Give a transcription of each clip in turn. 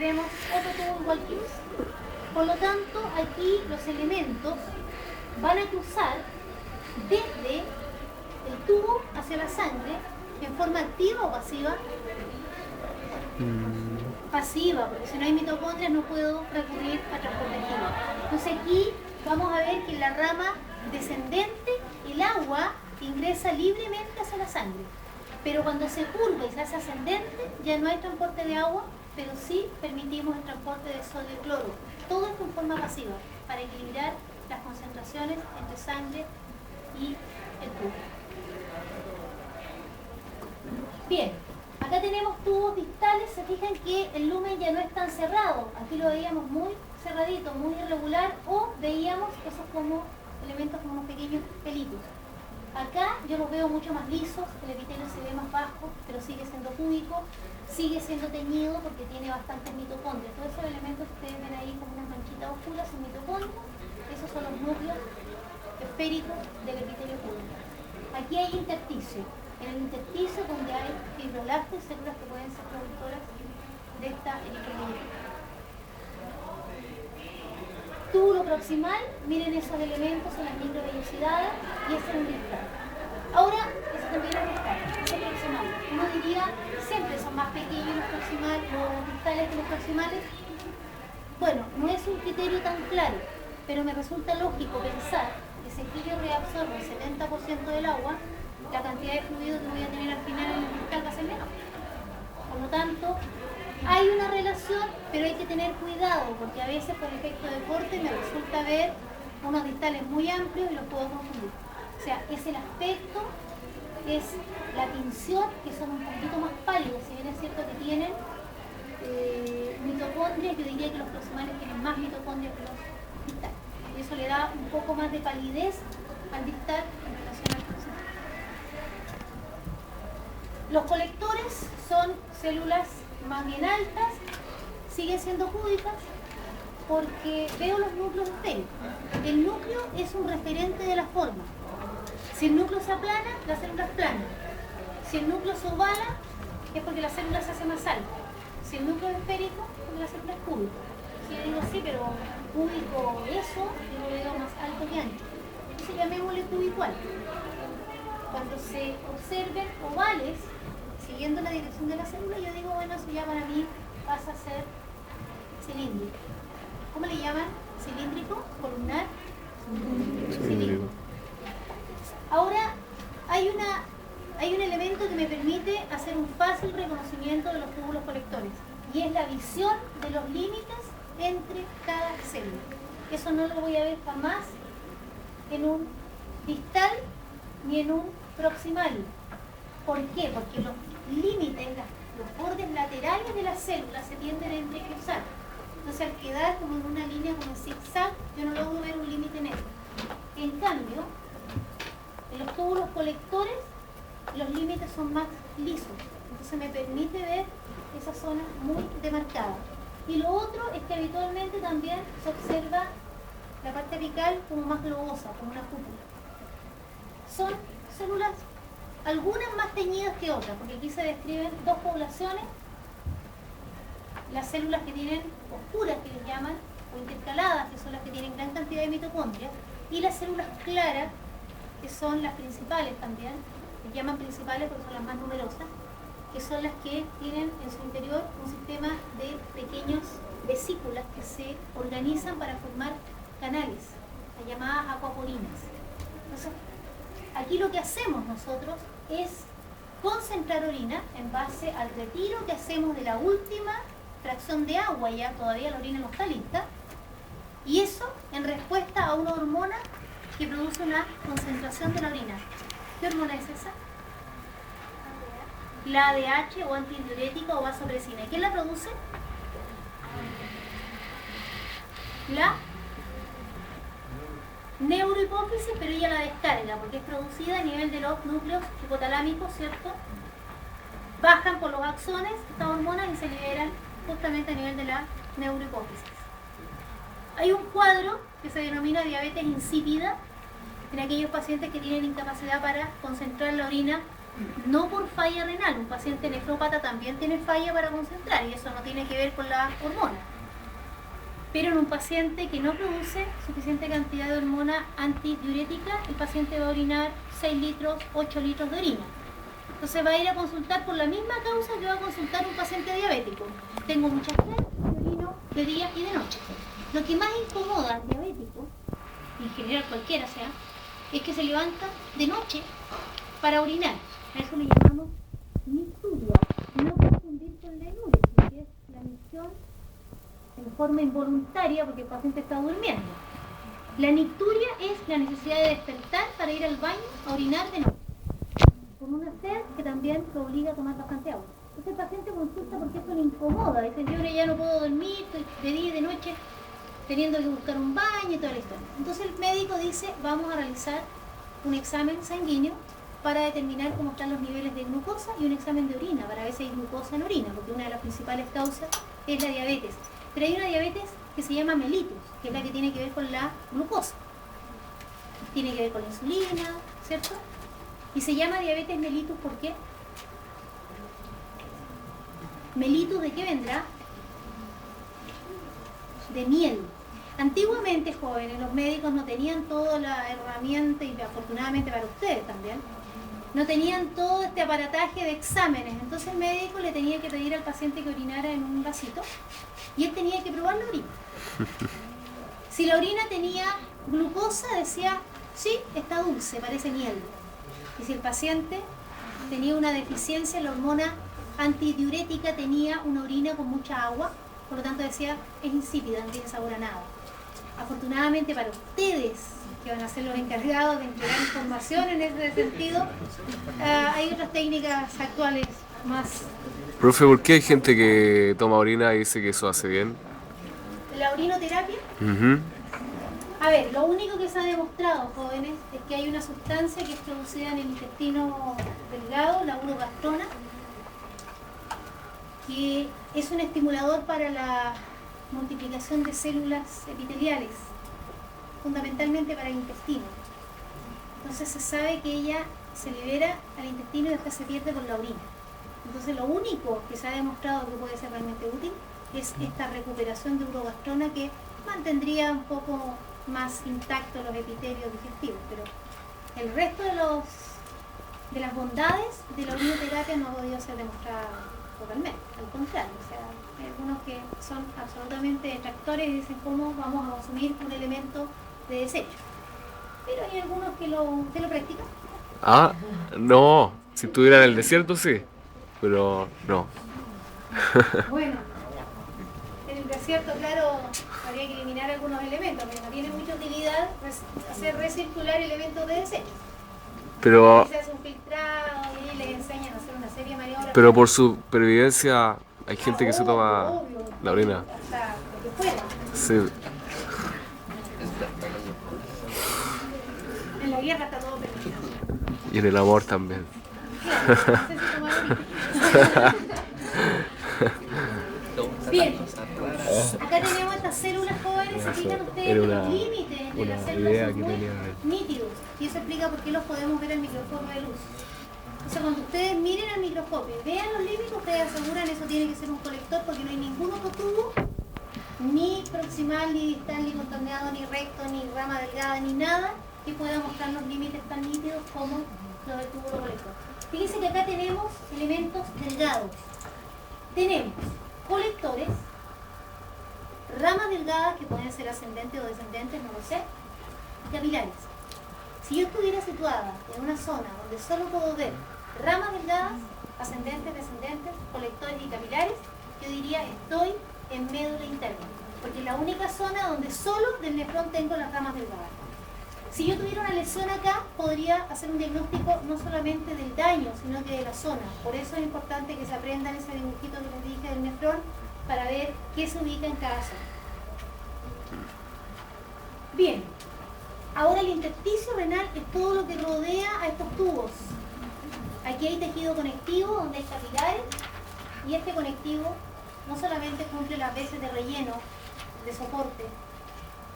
tendremos otro tubo igual que ese. Por lo tanto, aquí los elementos van a cruzar desde el tubo hacia la sangre en forma activa o pasiva. Pasiva, porque si no hay mitocondrias no puedo recurrir a transporte químico. Entonces aquí vamos a ver que en la rama descendente el agua ingresa libremente hacia la sangre, pero cuando se curva y se hace ascendente ya no hay transporte de agua, pero sí permitimos el transporte de sodio y cloro. Todo esto en forma pasiva, para equilibrar las concentraciones entre sangre y el tubo. Bien, acá tenemos tubos distales. Se fijan que el lumen ya no es tan cerrado. Aquí lo veíamos muy cerradito, muy irregular, o veíamos esos como elementos como unos pequeños pelitos. Acá yo los veo mucho más lisos, el epitelio se ve más bajo, pero sigue siendo cúbico, sigue siendo teñido porque tiene bastantes mitocondrias. Todos esos elementos que ustedes ven ahí como unas manchitas oscuras son mitocondrias, esos son los núcleos esféricos del epitelio cúbico. Aquí hay intersticio. En el intersticio donde hay fibroblastos y células que pueden ser productoras de esta eritropoyetina. Túbulo proximal, miren esos elementos, son las microvellosidades y ese es un distal. Ahora, eso también es distal, ese es proximal. Uno diría, siempre son más pequeños los proximales, los distales que los proximales. Bueno, no es un criterio tan claro, pero me resulta lógico pensar que si aquí yo reabsorbo el 70% del agua, la cantidad de fluido que voy a tener al final en el cristal va a ser menor. Por lo tanto, hay una relación, pero hay que tener cuidado, porque a veces por efecto de corte me resulta ver unos distales muy amplios y los puedo confundir. O sea, es el aspecto, es la tinción, que son un poquito más pálidos, si bien es cierto que tienen mitocondrias, yo diría que los proximales tienen más mitocondrias que los distales. Y eso le da un poco más de palidez al distal en relación al proximal. Los colectores son células más bien altas, siguen siendo cúbicas, porque veo los núcleos esféricos. El núcleo es un referente de la forma. Si el núcleo se aplana, la célula es plana. Si el núcleo se ovala, es porque la célula se hace más alta. Si el núcleo es esférico, es porque la célula es cúbica. Si yo digo sí, pero cúbico eso, yo lo veo más alto que ancho. Entonces llamémosle cubicual. Cuando se observen ovales, siguiendo la dirección de la célula, yo digo, bueno, eso ya para mí pasa a ser cilíndrico. ¿Cómo le llaman? ¿Cilíndrico? ¿Columnar? Cilíndrico. Ahora, hay un elemento que me permite hacer un fácil reconocimiento de los túbulos colectores, y es la visión de los límites entre cada célula. Eso no lo voy a ver jamás en un distal ni en un proximal. ¿Por qué? Porque los límites, los bordes laterales de las células se tienden a entrecruzar. Entonces al quedar como en una línea como en zigzag, yo no logro ver un límite neto. En cambio, en los túbulos colectores, los límites son más lisos. Entonces me permite ver esa zona muy demarcada. Y lo otro es que habitualmente también se observa la parte apical como más globosa, como una cúpula. Son células, algunas más teñidas que otras, porque aquí se describen dos poblaciones, las células que tienen oscuras, que les llaman, o intercaladas, que son las que tienen gran cantidad de mitocondrias, y las células claras, que son las principales también, les llaman principales porque son las más numerosas, que son las que tienen en su interior un sistema de pequeñas vesículas que se organizan para formar canales, las llamadas acuaporinas. Entonces, aquí lo que hacemos nosotros es concentrar orina en base al retiro que hacemos de la última fracción de agua, ya todavía la orina no está lista, y eso en respuesta a una hormona que produce una concentración de la orina. ¿Qué hormona es esa? La ADH o antidiurética o vasopresina. ¿Quién la produce? La neurohipófisis, pero ella la descarga porque es producida a nivel de los núcleos hipotalámicos, ¿cierto? Bajan por los axones estas hormonas y se liberan justamente a nivel de la neurohipófisis. Hay un cuadro que se denomina diabetes insípida en aquellos pacientes que tienen incapacidad para concentrar la orina no por falla renal. Un paciente nefrópata también tiene falla para concentrar y eso no tiene que ver con la hormona. Pero en un paciente que no produce suficiente cantidad de hormona antidiurética, el paciente va a orinar 6 litros, 8 litros de orina. Entonces va a ir a consultar por la misma causa que va a consultar un paciente diabético. Tengo mucha sed y orino de día y de noche. Lo que más incomoda al diabético, en general cualquiera sea, es que se levanta de noche para orinar. A eso le llamamos micturia. No confundir con la enuresis, que es la misión en forma involuntaria porque el paciente está durmiendo. La nicturia es la necesidad de despertar para ir al baño a orinar de noche, con una sed que también lo obliga a tomar bastante agua. Entonces el paciente consulta porque eso le incomoda. Dice, yo ya no puedo dormir, estoy de día y de noche teniendo que buscar un baño y toda la historia. Entonces el médico dice, vamos a realizar un examen sanguíneo para determinar cómo están los niveles de glucosa y un examen de orina para ver si hay glucosa en orina, porque una de las principales causas es la diabetes. Pero hay una diabetes que se llama mellitus, que es la que tiene que ver con la glucosa. Tiene que ver con la insulina, ¿cierto? Y se llama diabetes mellitus, ¿por qué? Mellitus, ¿de qué vendrá? De miel. Antiguamente, jóvenes, los médicos no tenían toda la herramienta, y afortunadamente para ustedes también, no tenían todo este aparataje de exámenes. Entonces el médico le tenía que pedir al paciente que orinara en un vasito y él tenía que probar la orina. Si la orina tenía glucosa, decía, sí, está dulce, parece miel. Y si el paciente tenía una deficiencia en la hormona antidiurética, tenía una orina con mucha agua, por lo tanto decía, es insípida, no tiene sabor a nada. Afortunadamente para ustedes, que van a ser los encargados de entregar información en ese sentido, hay otras técnicas actuales más. Profe, ¿por qué hay gente que toma orina y dice que eso hace bien? ¿La orinoterapia? A ver, lo único que se ha demostrado, jóvenes, es que hay una sustancia que es producida en el intestino delgado, la urogastrona, que es un estimulador para la multiplicación de células epiteliales, fundamentalmente para el intestino. Entonces se sabe que ella se libera al intestino y después se pierde con la orina. Entonces lo único que se ha demostrado que puede ser realmente útil es esta recuperación de urogastrona que mantendría un poco más intactos los epitelios digestivos, pero el resto de las bondades de la orinoterapia no ha podido ser demostrada totalmente, al contrario. O sea, hay algunos que son absolutamente detractores y dicen cómo vamos a consumir un elemento de desecho, pero hay algunos que lo practican. Ah, no, si estuviera en el desierto sí, pero no. Bueno, en el desierto, claro, habría que eliminar algunos elementos, pero no tiene mucha utilidad hacer recircular elementos de desecho. Pero, Se hace un filtrado y les enseñan a hacer una serie de maniobras. pero por supervivencia hay gente que se toma obvio, la orina. hasta lo que fuera. Sí. En la guerra está todo permitido. Y en el amor también. Claro, no sé si tomar orina. Bien, acá tenemos estas células jóvenes, se fijan ustedes Era que una- los límites de una las células idea son que muy tenía. nítidos y eso explica por qué los podemos ver en microscopio de luz. Entonces cuando ustedes miren al microscopio y vean los límites, ustedes aseguran eso tiene que ser un colector porque no hay ningún otro tubo, ni proximal, ni distal, ni contorneado, ni recto, ni rama delgada, ni nada que pueda mostrar los límites tan nítidos como los del tubo colector. Fíjense que acá tenemos elementos delgados. Tenemos colectores, ramas delgadas que pueden ser ascendentes o descendentes, no lo sé, y capilares. Si yo estuviera situada en una zona donde solo puedo ver ramas delgadas, ascendentes, descendentes, colectores y capilares, yo diría estoy en médula interna, porque es la única zona donde solo del nefrón tengo las ramas delgadas. Si yo tuviera una lesión acá, podría hacer un diagnóstico no solamente del daño, sino que de la zona. Por eso es importante que se aprendan ese dibujito que les dije del nefrón, para ver qué se ubica en cada zona. Bien, ahora el intersticio renal es todo lo que rodea a estos tubos. Aquí hay tejido conectivo donde hay capilares y este conectivo no solamente cumple las veces de relleno, de soporte,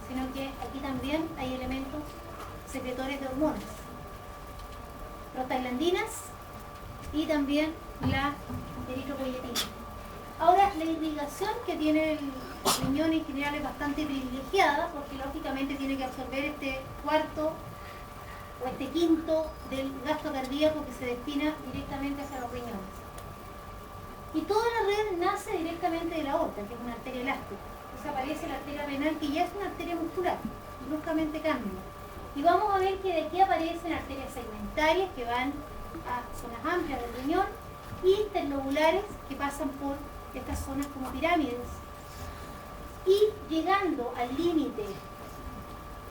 sino que aquí también hay elementos secretores de hormonas, prostaglandinas y también la eritropoyetina. Ahora, la irrigación que tiene el riñón en general es bastante privilegiada porque lógicamente tiene que absorber este cuarto o este quinto del gasto cardíaco que se destina directamente hacia los riñones. Y toda la red nace directamente de la aorta, que es una arteria elástica. Entonces aparece la arteria renal, que ya es una arteria muscular, bruscamente cambia. Y vamos a ver que de aquí aparecen arterias segmentarias que van a zonas amplias del riñón y interlobulares que pasan por estas zonas como pirámides. Y llegando al límite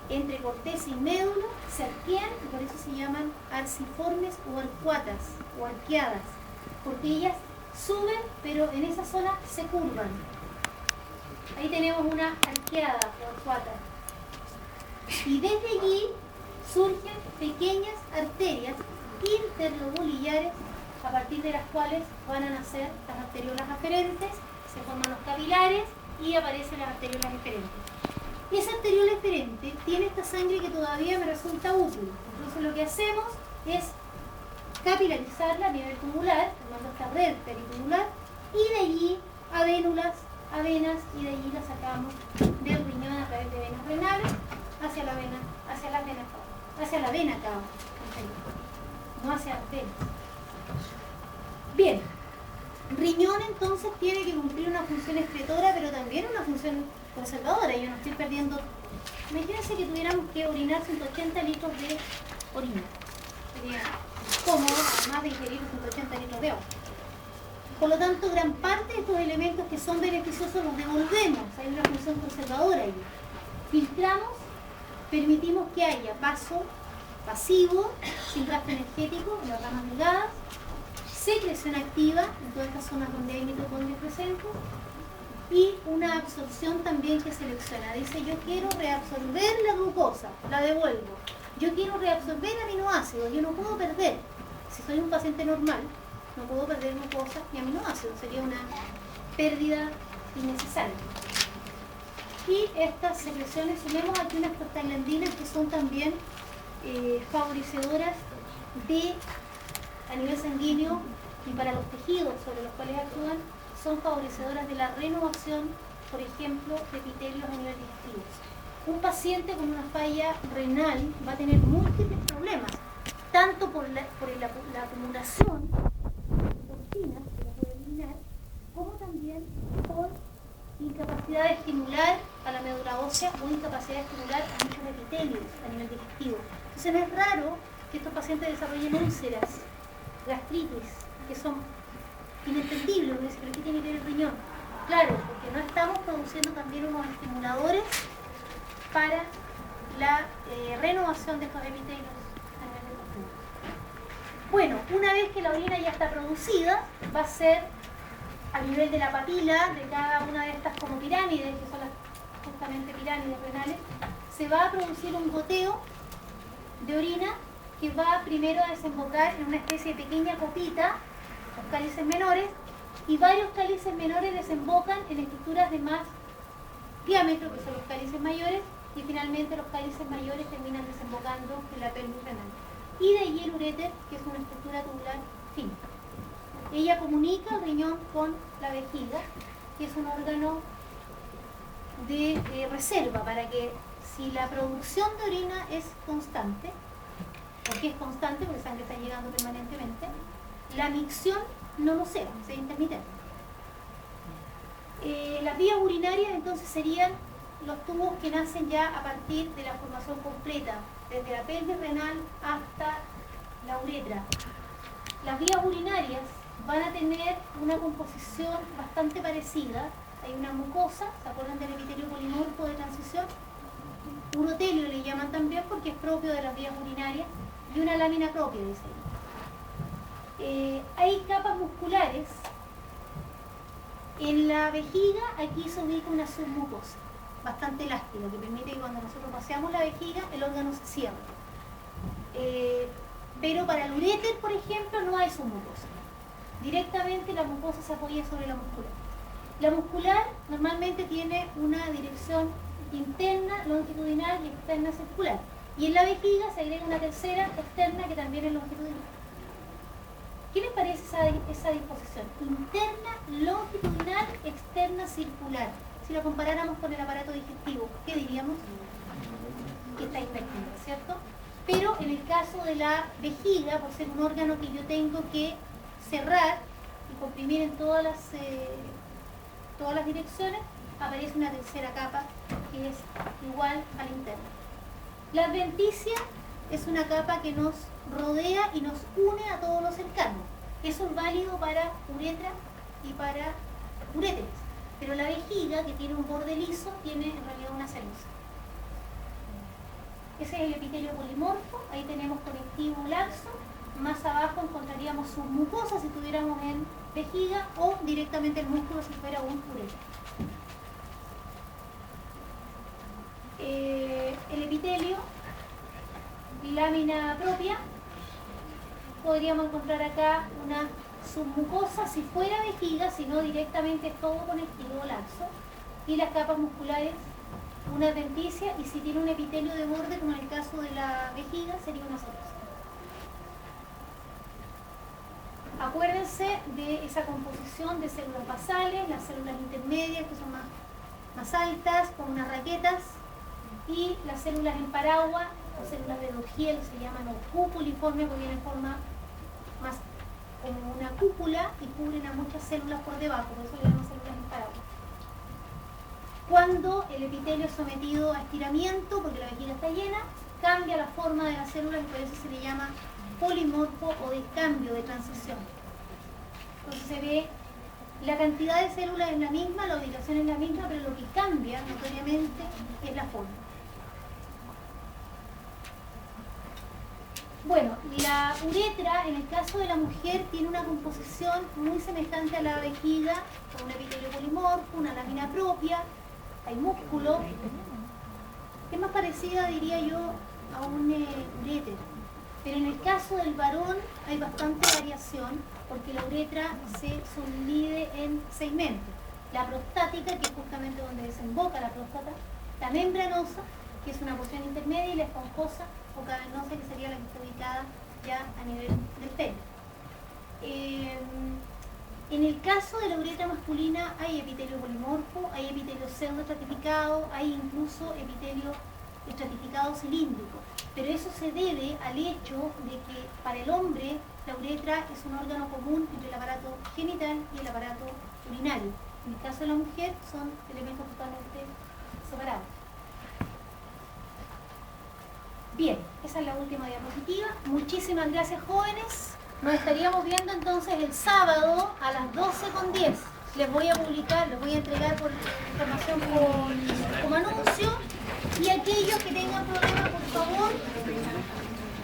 entre corteza y médula, se arquean y por eso se llaman arciformes o arcuatas o arqueadas, porque ellas suben, pero en esa zona se curvan. Ahí tenemos una arqueada o arcuata. Y desde allí surgen pequeñas arterias interlobulillares a partir de las cuales van a nacer las arteriolas aferentes, se forman los capilares y aparecen las arteriolas eferentes. Esa arteriola eferente tiene esta sangre que todavía me resulta útil. Entonces lo que hacemos es capilarizarla a nivel tubular, formando esta red peritubular, y de allí a vénulas, a venas, y de allí la sacamos del riñón a través de venas renales hacia la vena, hacia la vena cava, hacia la vena cava, no hacia las venas. Bien, riñón entonces tiene que cumplir una función excretora, pero también una función conservadora. Yo no estoy perdiendo. Imagínense que tuviéramos que orinar 180 litros de orina. Sería cómodo, además de ingerir 180 litros de agua. Por lo tanto, gran parte de estos elementos que son beneficiosos los devolvemos. Hay una función conservadora ahí. Filtramos, permitimos que haya paso pasivo, sin gasto energético en las ramas delgadas, secreción activa en todas estas zonas donde hay mitocondrios presentes, y una absorción también que selecciona. Dice, yo quiero reabsorber la glucosa, la devuelvo. Yo quiero reabsorber aminoácidos, yo no puedo perder. Si soy un paciente normal, no puedo perder glucosa ni aminoácidos, sería una pérdida innecesaria. Y estas secreciones, sumemos aquí unas prostaglandinas que son también favorecedoras a nivel sanguíneo y para los tejidos sobre los cuales actúan, son favorecedoras de la renovación, por ejemplo, de epitelios a nivel digestivo. Un paciente con una falla renal va a tener múltiples problemas, tanto por la acumulación de toxinas que la puede eliminar, como también por incapacidad de estimular a la médula ósea o incapacidad de estimular a muchos epitelios a nivel digestivo. Entonces no es raro que estos pacientes desarrollen úlceras, gastritis, que son inentendibles. Uno dice, ¿pero qué tiene que ver el riñón? Claro, porque no estamos produciendo también unos estimuladores para la renovación de estos epitelios a nivel digestivo. Bueno, una vez que la orina ya está producida, va a ser a nivel de la papila de cada una de estas como pirámides, que son las justamente pirámides renales, se va a producir un goteo de orina que va primero a desembocar en una especie de pequeña copita, los cálices menores, y varios cálices menores desembocan en estructuras de más diámetro, que son los cálices mayores, y finalmente los cálices mayores terminan desembocando en la pelvis renal. Y de allí el uréter, que es una estructura tubular fina. Ella comunica el riñón con la vejiga, que es un órgano de reserva para que, si la producción de orina es constante, porque es constante, porque la sangre está llegando permanentemente, la micción no lo sea, sea intermitente. Las vías urinarias entonces serían los tubos que nacen ya a partir de la formación completa, desde la pelvis renal hasta la uretra. Las vías urinarias van a tener una composición bastante parecida. Hay una mucosa, ¿se acuerdan del epitelio polimorfo de transición? Urotelio le llaman también porque es propio de las vías urinarias, y una lámina propia, dice ahí. Hay capas musculares. En la vejiga, aquí se ubica una submucosa bastante elástica, que permite que cuando nosotros paseamos la vejiga, el órgano se cierre. Pero para el uréter, por ejemplo, no hay submucosa. Directamente la mucosa se apoya sobre la muscular. La muscular normalmente tiene una dirección interna, longitudinal y externa circular. Y en la vejiga se agrega una tercera externa que también es longitudinal. ¿Qué les parece esa disposición? Interna, longitudinal, externa, circular. Si lo comparáramos con el aparato digestivo, ¿qué diríamos? Que está invertido, ¿cierto? Pero en el caso de la vejiga, por ser un órgano que yo tengo que cerrar y comprimir en todas las direcciones, aparece una tercera capa que es igual a la interna. La adventicia es una capa que nos rodea y nos une a todos los cercanos. Eso es válido para uretra y para uréteres. Pero la vejiga, que tiene un borde liso, tiene en realidad una celusa. Ese es el epitelio polimorfo. Ahí tenemos conectivo laxo. Más abajo encontraríamos submucosa si tuviéramos en vejiga, o directamente el músculo si fuera un uretra. El epitelio, lámina propia, podríamos encontrar acá una submucosa si fuera vejiga, si no directamente es todo conectivo laxo, y las capas musculares, una adventicia, y si tiene un epitelio de borde, como en el caso de la vejiga, sería una celusa. Acuérdense de esa composición de células basales, las células intermedias que son más altas, con unas raquetas, y las células en paraguas, o células de Dogiel, se llaman, o cupuliformes, porque tienen forma más como una cúpula y cubren a muchas células por debajo, por eso le llamamos células en paraguas. Cuando el epitelio es sometido a estiramiento, porque la vejiga está llena, cambia la forma de las células y por eso se le llama polimorfo o de cambio, de transición. Entonces se ve, la cantidad de células es la misma, la ubicación es la misma, pero lo que cambia notoriamente es la forma. Bueno, la uretra, en el caso de la mujer, tiene una composición muy semejante a la vejiga, con un epitelio polimorfo, una lámina propia, hay músculo. Es más parecida, diría yo, a un uréter. Pero en el caso del varón hay bastante variación, porque la uretra se subdivide en segmentos. La prostática, que es justamente donde desemboca la próstata, la membranosa, que es una porción intermedia, y la esponjosa o cavernosa, que sería la que está ubicada ya a nivel del pene. En el caso de la uretra masculina hay epitelio polimorfo, hay epitelio pseudoestratificado, hay incluso epitelio estratificado cilíndrico. Pero eso se debe al hecho de que para el hombre la uretra es un órgano común entre el aparato genital y el aparato urinario. En el caso de la mujer son elementos totalmente separados. Bien, esa es la última diapositiva. Muchísimas gracias, jóvenes. Nos estaríamos viendo entonces el sábado a las 12:10. Les voy a publicar, les voy a entregar por información como anuncio. Y aquellos que tengan problemas, por favor,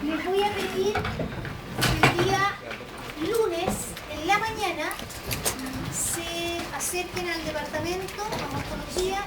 les voy a pedir que el día lunes, en la mañana, se acerquen al departamento de morfología